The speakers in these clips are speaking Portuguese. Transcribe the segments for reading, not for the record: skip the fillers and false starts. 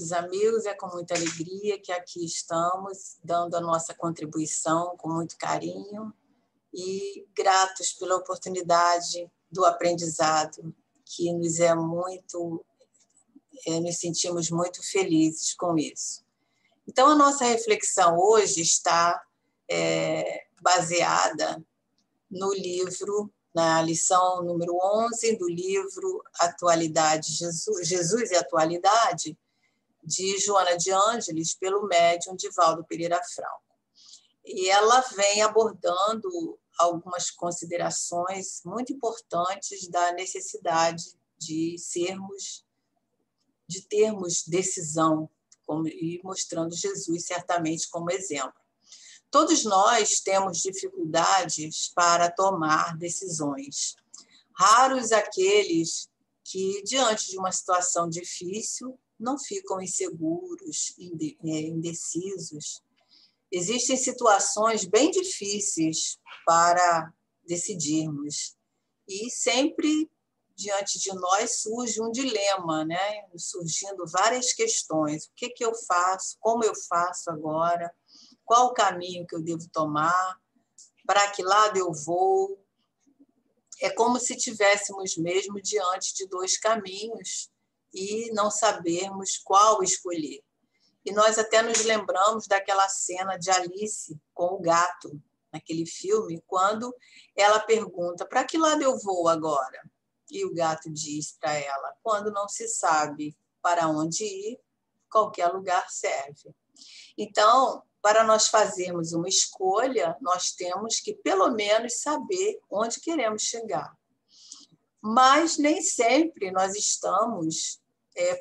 Queridos amigos, é com muita alegria que aqui estamos, dando a nossa contribuição com muito carinho e gratos pela oportunidade do aprendizado, que nos sentimos muito felizes com isso. Então, a nossa reflexão hoje está baseada no livro, na lição número 11 do livro Atualidade, Jesus e Atualidade, de Joana de Ângeles, pelo médium Divaldo Pereira Franco. E ela vem abordando algumas considerações muito importantes da necessidade de termos decisão, e mostrando Jesus certamente como exemplo. Todos nós temos dificuldades para tomar decisões. Raros aqueles que, diante de uma situação difícil, não ficam inseguros, indecisos. Existem situações bem difíceis para decidirmos. E sempre diante de nós surge um dilema, né? Surgindo várias questões. O que eu faço? Como eu faço agora? Qual o caminho que eu devo tomar? Para que lado eu vou? É como se estivéssemos mesmo diante de dois caminhos e não sabermos qual escolher. E nós até nos lembramos daquela cena de Alice com o gato, naquele filme, quando ela pergunta: para que lado eu vou agora? E o gato diz para ela: quando não se sabe para onde ir, qualquer lugar serve. Então, para nós fazermos uma escolha, nós temos que, pelo menos, saber onde queremos chegar. Mas nem sempre nós estamos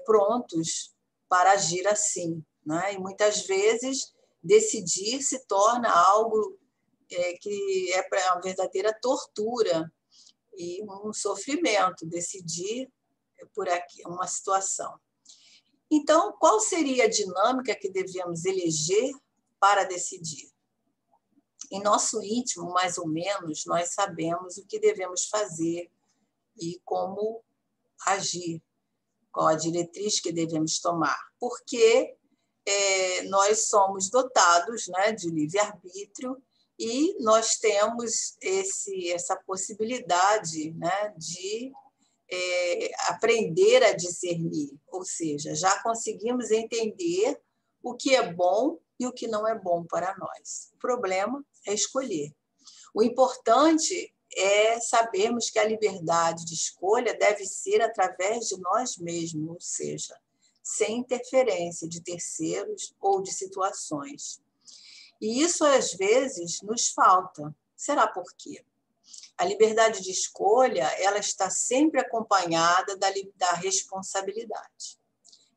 prontos para agir assim, né? E muitas vezes decidir se torna algo que é uma verdadeira tortura e um sofrimento, decidir por aqui uma situação. Então, qual seria a dinâmica que devemos eleger para decidir? Em nosso íntimo, mais ou menos, nós sabemos o que devemos fazer e como agir, qual a diretriz que devemos tomar, porque nós somos dotados, né, de livre-arbítrio e nós temos essa possibilidade, né, de aprender a discernir, ou seja, já conseguimos entender o que é bom e o que não é bom para nós. O problema é escolher. O importante é sabermos que a liberdade de escolha deve ser através de nós mesmos, ou seja, sem interferência de terceiros ou de situações. E isso, às vezes, nos falta. Será por quê? A liberdade de escolha, ela está sempre acompanhada da responsabilidade.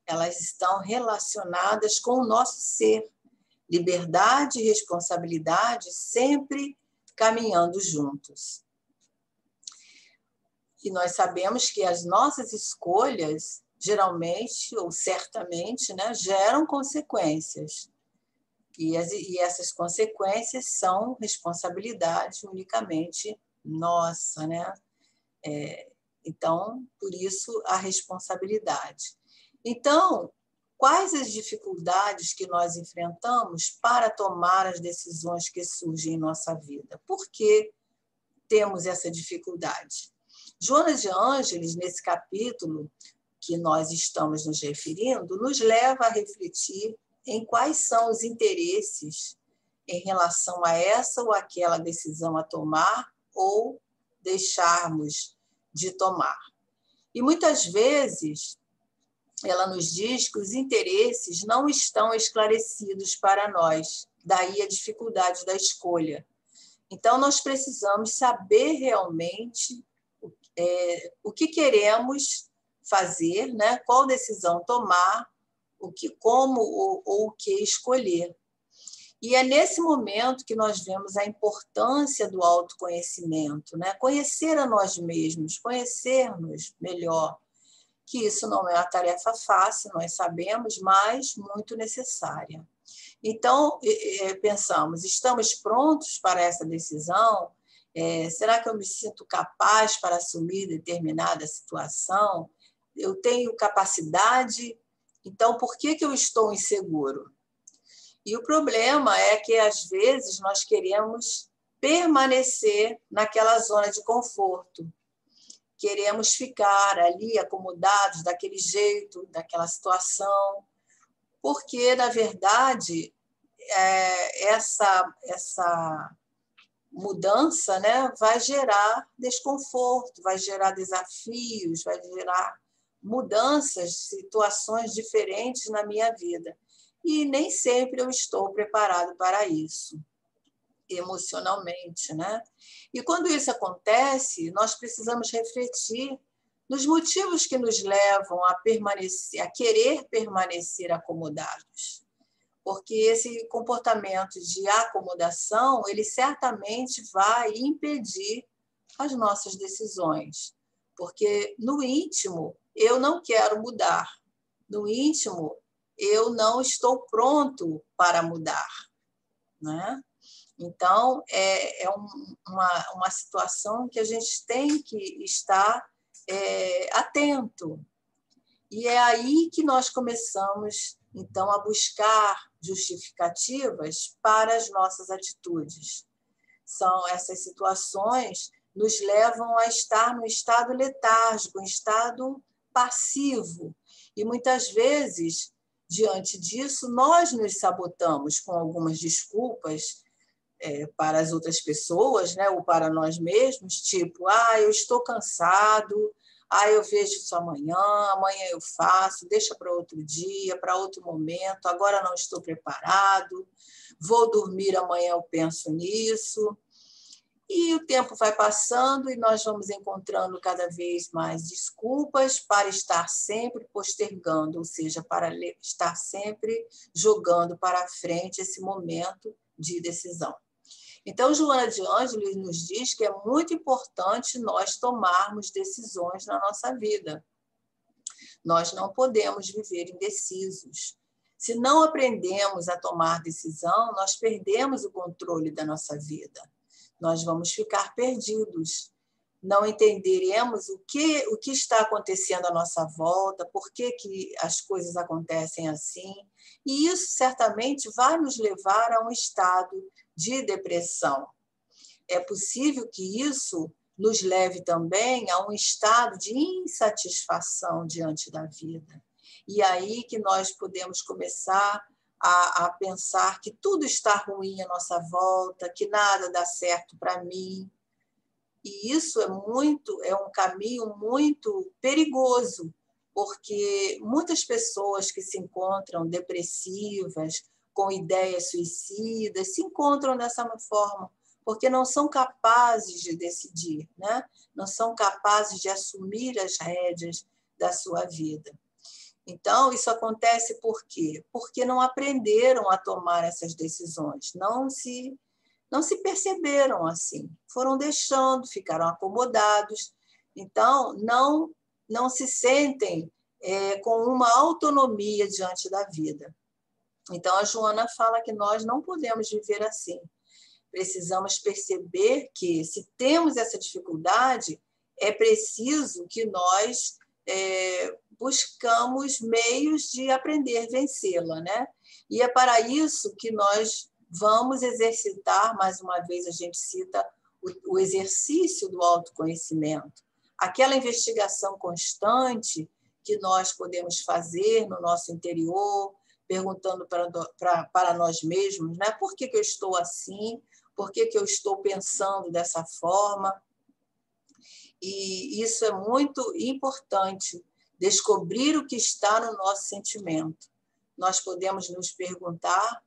Elas estão relacionadas com o nosso ser. Liberdade e responsabilidade sempre caminhando juntos. E nós sabemos que as nossas escolhas, geralmente ou certamente, né, geram consequências. E essas consequências são responsabilidade unicamente nossa, né? Então, por isso, a responsabilidade. Então, quais as dificuldades que nós enfrentamos para tomar as decisões que surgem em nossa vida? Por que temos essa dificuldade? Joana de Ângeles, nesse capítulo que nós estamos nos referindo, nos leva a refletir em quais são os interesses em relação a essa ou aquela decisão a tomar ou deixarmos de tomar. E muitas vezes ela nos diz que os interesses não estão esclarecidos para nós, daí a dificuldade da escolha. Então, nós precisamos saber realmente o que queremos fazer, né? Qual decisão tomar, como ou o que escolher. E é nesse momento que nós vemos a importância do autoconhecimento, né? Conhecer a nós mesmos, conhecermos melhor, que isso não é uma tarefa fácil, nós sabemos, mas muito necessária. Então, pensamos, estamos prontos para essa decisão? Será que eu me sinto capaz para assumir determinada situação? Eu tenho capacidade Então, por que eu estou inseguro? E o problema é que, às vezes, nós queremos permanecer naquela zona de conforto. Queremos ficar ali acomodados daquele jeito, daquela situação, porque, na verdade, essa mudança, né, vai gerar desconforto, vai gerar desafios, vai gerar mudanças, situações diferentes na minha vida. E nem sempre eu estou preparado para isso, emocionalmente, né? E quando isso acontece, nós precisamos refletir nos motivos que nos levam a permanecer, a querer permanecer acomodados. Porque esse comportamento de acomodação, ele certamente vai impedir as nossas decisões. Porque no íntimo, eu não quero mudar. No íntimo, eu não estou pronto para mudar, né? Então, é uma situação que a gente tem que estar atento. E é aí que nós começamos, então, a buscar justificativas para as nossas atitudes. São essas situações nos levam a estar no estado letárgico, em estado passivo. E muitas vezes, diante disso, nós nos sabotamos com algumas desculpas para as outras pessoas, né, ou para nós mesmos, tipo, eu estou cansado, eu vejo isso amanhã, amanhã eu faço, deixa para outro dia, para outro momento, agora não estou preparado, vou dormir, amanhã eu penso nisso. E o tempo vai passando e nós vamos encontrando cada vez mais desculpas para estar sempre postergando, ou seja, para estar sempre jogando para frente esse momento de decisão. Então, Joana de Ângeles nos diz que é muito importante nós tomarmos decisões na nossa vida. Nós não podemos viver indecisos. Se não aprendemos a tomar decisão, nós perdemos o controle da nossa vida. Nós vamos ficar perdidos. Não entenderemos o que está acontecendo à nossa volta, por que as coisas acontecem assim. E isso certamente vai nos levar a um estado de depressão. É possível que isso nos leve também a um estado de insatisfação diante da vida. E aí que nós podemos começar a pensar que tudo está ruim à nossa volta, que nada dá certo para mim. E isso é um caminho muito perigoso, porque muitas pessoas que se encontram depressivas, com ideias suicidas, se encontram dessa forma, porque não são capazes de decidir, né? Não são capazes de assumir as rédeas da sua vida. Então, isso acontece por quê? Porque não aprenderam a tomar essas decisões, não se perceberam assim, foram deixando, ficaram acomodados, então não se sentem com uma autonomia diante da vida. Então, a Joana fala que nós não podemos viver assim. Precisamos perceber que, se temos essa dificuldade, é preciso que nós buscamos meios de aprender a vencê-la, né? E é para isso que nós vamos exercitar, mais uma vez a gente cita o exercício do autoconhecimento, aquela investigação constante que nós podemos fazer no nosso interior, perguntando para nós mesmos, né? Por que eu estou assim? Por que eu estou pensando dessa forma? E isso é muito importante, descobrir o que está no nosso sentimento. Nós podemos nos perguntar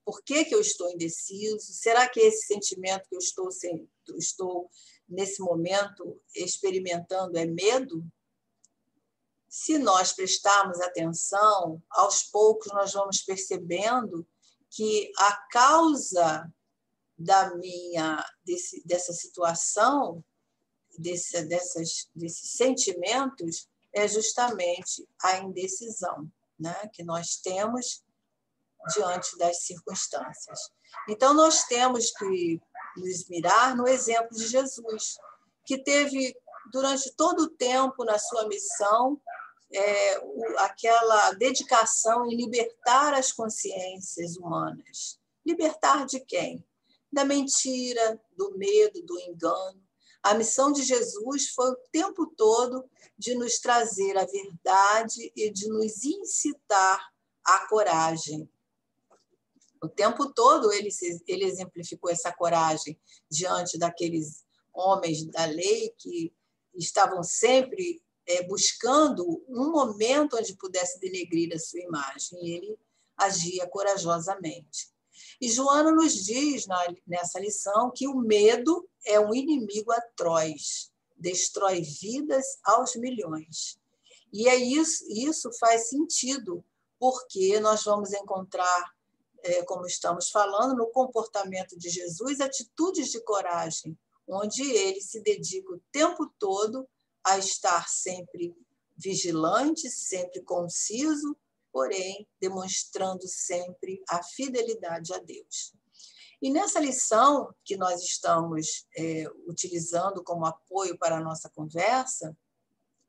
por que eu estou indeciso? Será que esse sentimento que eu estou nesse momento experimentando é medo? Se nós prestarmos atenção, aos poucos nós vamos percebendo que a causa dessa situação, desses sentimentos, é justamente a indecisão, né, que nós temos diante das circunstâncias. Então, nós temos que nos mirar no exemplo de Jesus, que teve, durante todo o tempo na sua missão, aquela dedicação em libertar as consciências humanas. Libertar de quem? Da mentira, do medo, do engano. A missão de Jesus foi o tempo todo de nos trazer a verdade e de nos incitar à coragem. O tempo todo ele exemplificou essa coragem diante daqueles homens da lei que estavam sempre buscando um momento onde pudesse denegrir a sua imagem. E ele agia corajosamente. E Joana nos diz nessa lição que o medo é um inimigo atroz, destrói vidas aos milhões. E isso faz sentido, porque nós vamos encontrar, como estamos falando, no comportamento de Jesus, atitudes de coragem, onde ele se dedica o tempo todo a estar sempre vigilante, sempre conciso, porém demonstrando sempre a fidelidade a Deus. E nessa lição que nós estamos utilizando como apoio para a nossa conversa,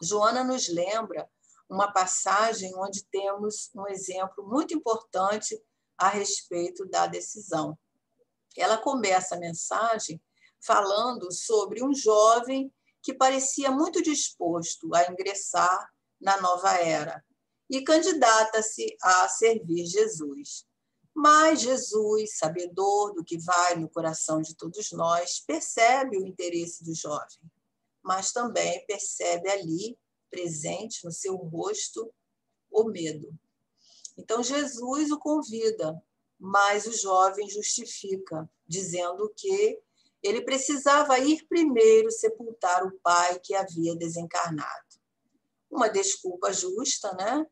Joana nos lembra uma passagem onde temos um exemplo muito importante a respeito da decisão. Ela começa a mensagem falando sobre um jovem que parecia muito disposto a ingressar na nova era e candidata-se a servir Jesus. Mas Jesus, sabedor do que vai no coração de todos nós, percebe o interesse do jovem, mas também percebe ali, presente no seu rosto, o medo. Então, Jesus o convida, mas o jovem justifica, dizendo que ele precisava ir primeiro sepultar o pai que havia desencarnado. Uma desculpa justa, né?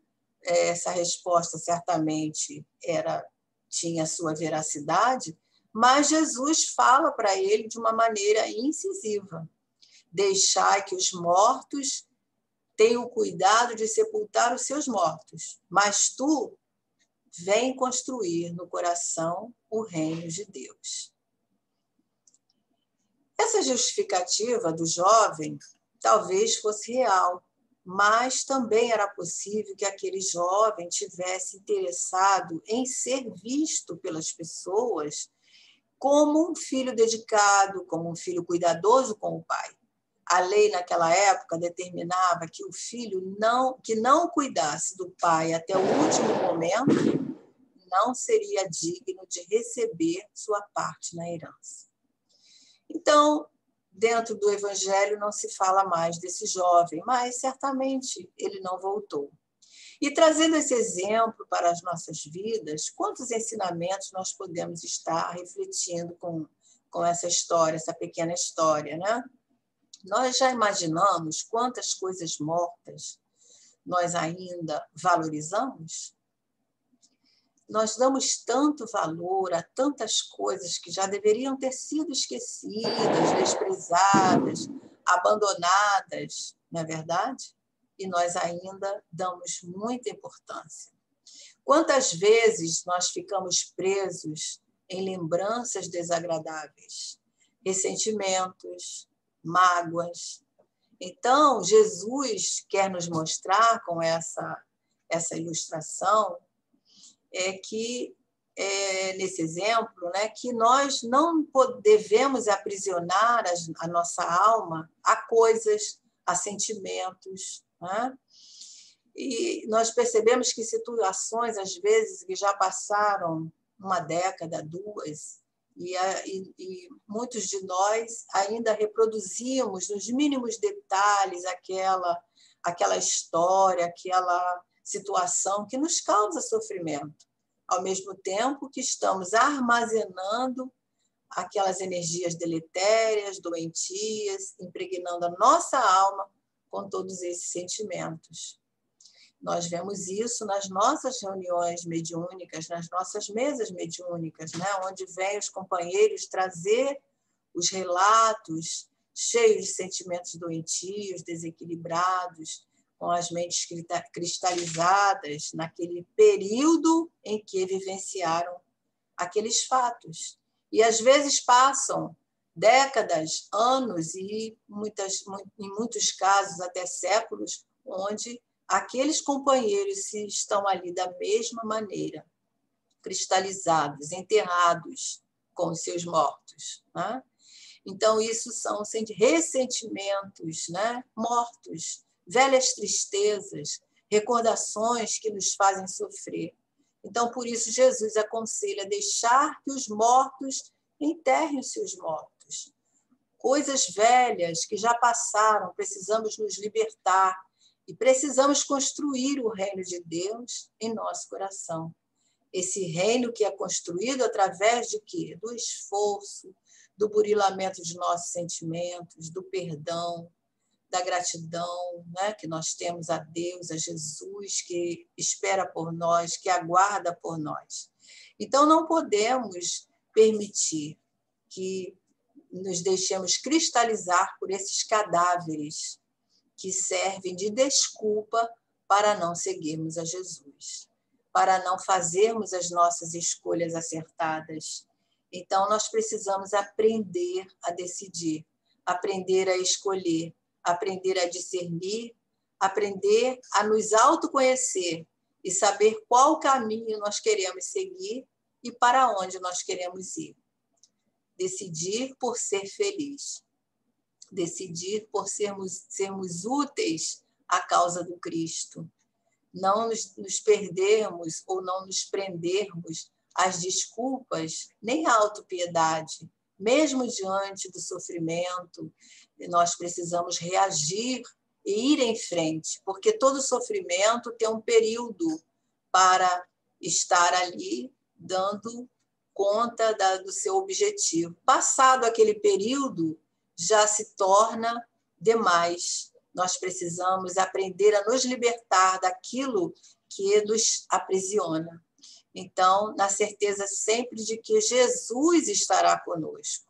Essa resposta certamente tinha sua veracidade, mas Jesus fala para ele de uma maneira incisiva: deixai que os mortos tenham cuidado de sepultar os seus mortos, mas tu vem construir no coração o reino de Deus. Essa justificativa do jovem talvez fosse real, mas também era possível que aquele jovem tivesse interessado em ser visto pelas pessoas como um filho dedicado, como um filho cuidadoso com o pai. A lei naquela época determinava que o filho que não cuidasse do pai até o último momento não seria digno de receber sua parte na herança. Então, dentro do Evangelho não se fala mais desse jovem, mas certamente ele não voltou. E trazendo esse exemplo para as nossas vidas, quantos ensinamentos nós podemos estar refletindo com essa história, essa pequena história, né? Nós já imaginamos quantas coisas mortas nós ainda valorizamos? Nós damos tanto valor a tantas coisas que já deveriam ter sido esquecidas, desprezadas, abandonadas, não é verdade? E nós ainda damos muita importância. Quantas vezes nós ficamos presos em lembranças desagradáveis, ressentimentos, mágoas? Então, Jesus quer nos mostrar com essa ilustração nesse exemplo, né, que nós não devemos aprisionar a nossa alma a coisas, a sentimentos, né? E nós percebemos que situações, às vezes, que já passaram uma década, duas, e muitos de nós ainda reproduzimos nos mínimos detalhes aquela história, aquela situação que nos causa sofrimento, ao mesmo tempo que estamos armazenando aquelas energias deletérias, doentias, impregnando a nossa alma com todos esses sentimentos. Nós vemos isso nas nossas reuniões mediúnicas, nas nossas mesas mediúnicas, né? Onde vêm os companheiros trazer os relatos cheios de sentimentos doentios, desequilibrados, com as mentes cristalizadas naquele período em que vivenciaram aqueles fatos. E, às vezes, passam décadas, anos e, em muitos casos, até séculos, onde aqueles companheiros se estão ali da mesma maneira, cristalizados, enterrados com os seus mortos, né? Então, isso são ressentimentos, né? Mortos, velhas tristezas, recordações que nos fazem sofrer. Então, por isso, Jesus aconselha deixar que os mortos enterrem os seus mortos. Coisas velhas que já passaram, precisamos nos libertar e precisamos construir o reino de Deus em nosso coração. Esse reino que é construído através de quê? Do esforço, do burilamento de nossos sentimentos, do perdão, da gratidão, né, que nós temos a Deus, a Jesus, que espera por nós, que aguarda por nós. Então, não podemos permitir que nos deixemos cristalizar por esses cadáveres que servem de desculpa para não seguirmos a Jesus, para não fazermos as nossas escolhas acertadas. Então, nós precisamos aprender a decidir, aprender a escolher, aprender a discernir, aprender a nos autoconhecer e saber qual caminho nós queremos seguir e para onde nós queremos ir. Decidir por ser feliz. Decidir por sermos úteis à causa do Cristo. Não nos perdermos ou não nos prendermos às desculpas, nem à autopiedade. Mesmo diante do sofrimento, nós precisamos reagir e ir em frente, porque todo sofrimento tem um período para estar ali dando conta do seu objetivo. Passado aquele período, já se torna demais. Nós precisamos aprender a nos libertar daquilo que nos aprisiona. Então, na certeza sempre de que Jesus estará conosco.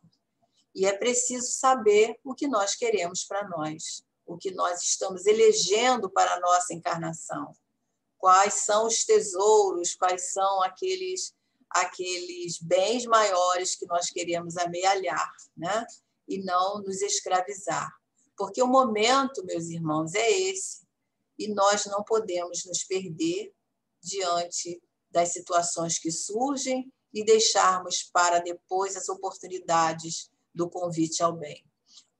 E é preciso saber o que nós queremos para nós, o que nós estamos elegendo para a nossa encarnação. Quais são os tesouros, quais são aqueles bens maiores que nós queremos amealhar, né? E não nos escravizar. Porque o momento, meus irmãos, é esse. E nós não podemos nos perder diante das situações que surgem e deixarmos para depois as oportunidades do convite ao bem.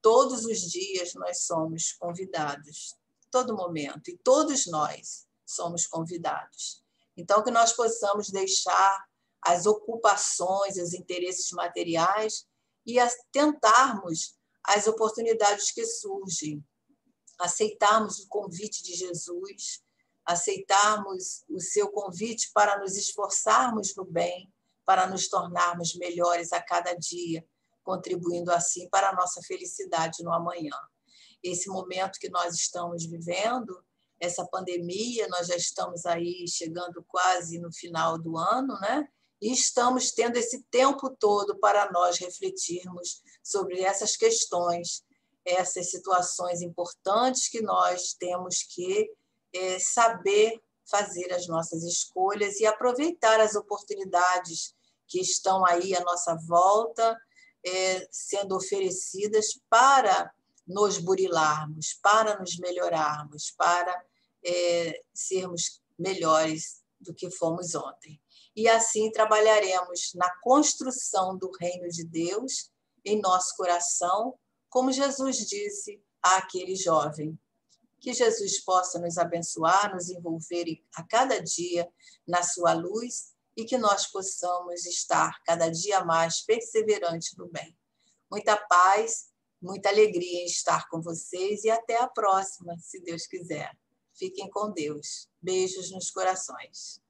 Todos os dias nós somos convidados, todo momento, e todos nós somos convidados. Então, que nós possamos deixar as ocupações, os interesses materiais e tentarmos as oportunidades que surgem, aceitarmos o convite de Jesus, aceitarmos o seu convite para nos esforçarmos no bem, para nos tornarmos melhores a cada dia, contribuindo assim para a nossa felicidade no amanhã. Esse momento que nós estamos vivendo, essa pandemia, nós já estamos aí chegando quase no final do ano, né? E estamos tendo esse tempo todo para nós refletirmos sobre essas questões, essas situações importantes que nós temos que saber fazer as nossas escolhas e aproveitar as oportunidades que estão aí à nossa volta, sendo oferecidas para nos burilarmos, para nos melhorarmos, para sermos melhores do que fomos ontem. E assim trabalharemos na construção do reino de Deus em nosso coração, como Jesus disse àquele jovem. Que Jesus possa nos abençoar, nos envolver a cada dia na sua luz e que nós possamos estar cada dia mais perseverantes no bem. Muita paz, muita alegria em estar com vocês e até a próxima, se Deus quiser. Fiquem com Deus. Beijos nos corações.